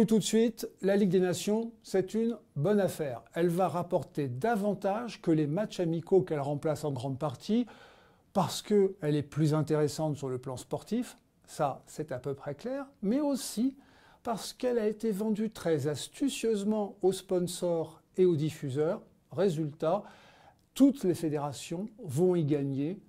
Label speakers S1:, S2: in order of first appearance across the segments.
S1: lu tout de suite, la Ligue des Nations, c'est une bonne affaire. Elle va rapporter davantage que les matchs amicaux qu'elle remplace en grande partie, parce qu'elle est plus intéressante sur le plan sportif, ça c'est à peu près clair, mais aussi parce qu'elle a été vendue très astucieusement aux sponsors et aux diffuseurs. Résultat, toutes les fédérations vont y gagner,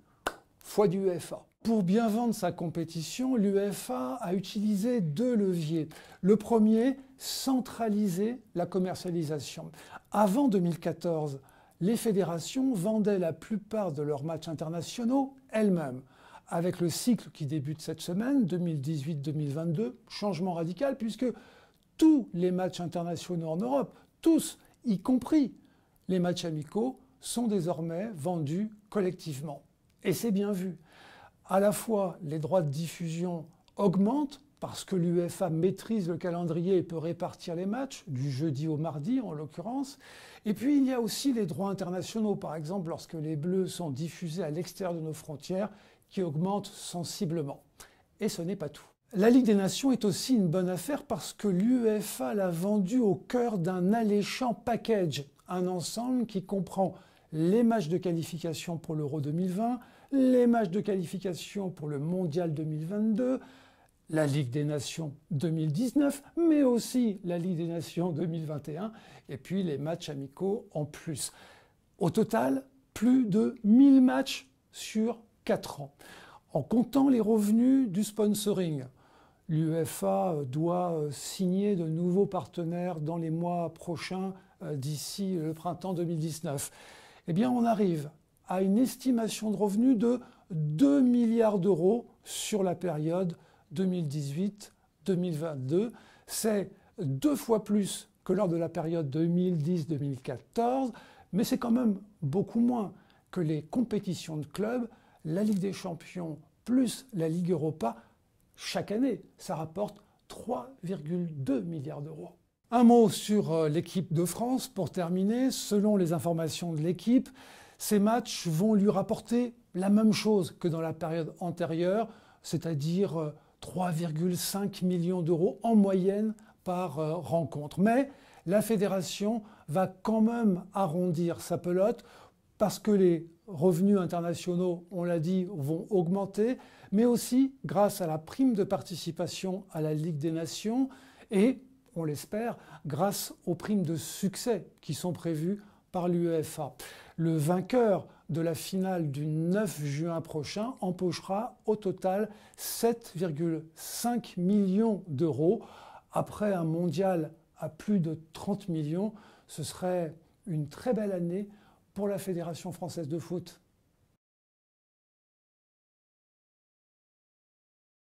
S1: foi du UEFA. Pour bien vendre sa compétition, l'UEFA a utilisé deux leviers. Le premier, centraliser la commercialisation. Avant 2014, les fédérations vendaient la plupart de leurs matchs internationaux elles-mêmes. Avec le cycle qui débute cette semaine, 2018-2022, changement radical, puisque tous les matchs internationaux en Europe, tous, y compris les matchs amicaux, sont désormais vendus collectivement. Et c'est bien vu. À la fois, les droits de diffusion augmentent parce que l'UEFA maîtrise le calendrier et peut répartir les matchs, du jeudi au mardi en l'occurrence. Et puis il y a aussi les droits internationaux, par exemple lorsque les Bleus sont diffusés à l'extérieur de nos frontières, qui augmentent sensiblement. Et ce n'est pas tout. La Ligue des Nations est aussi une bonne affaire parce que l'UEFA l'a vendue au cœur d'un alléchant package, un ensemble qui comprend les matchs de qualification pour l'Euro 2020, les matchs de qualification pour le Mondial 2022, la Ligue des Nations 2019, mais aussi la Ligue des Nations 2021, et puis les matchs amicaux en plus. Au total, plus de 1000 matchs sur 4 ans. En comptant les revenus du sponsoring, l'UEFA doit signer de nouveaux partenaires dans les mois prochains, d'ici le printemps 2019. Eh bien, on arrive à une estimation de revenus de 2 milliards d'euros sur la période 2018-2022. C'est 2 fois plus que lors de la période 2010-2014, mais c'est quand même beaucoup moins que les compétitions de clubs, la Ligue des Champions plus la Ligue Europa. Chaque année, ça rapporte 3,2 milliards d'euros. Un mot sur l'équipe de France pour terminer. Selon les informations de l'équipe, ces matchs vont lui rapporter la même chose que dans la période antérieure, c'est-à-dire 3,5 millions d'euros en moyenne par rencontre. Mais la fédération va quand même arrondir sa pelote parce que les revenus internationaux, on l'a dit, vont augmenter, mais aussi grâce à la prime de participation à la Ligue des Nations et, on l'espère, grâce aux primes de succès qui sont prévues par l'UEFA. Le vainqueur de la finale du 9 juin prochain empochera au total 7,5 millions d'euros. Après un mondial à plus de 30 millions, ce serait une très belle année pour la Fédération française de foot.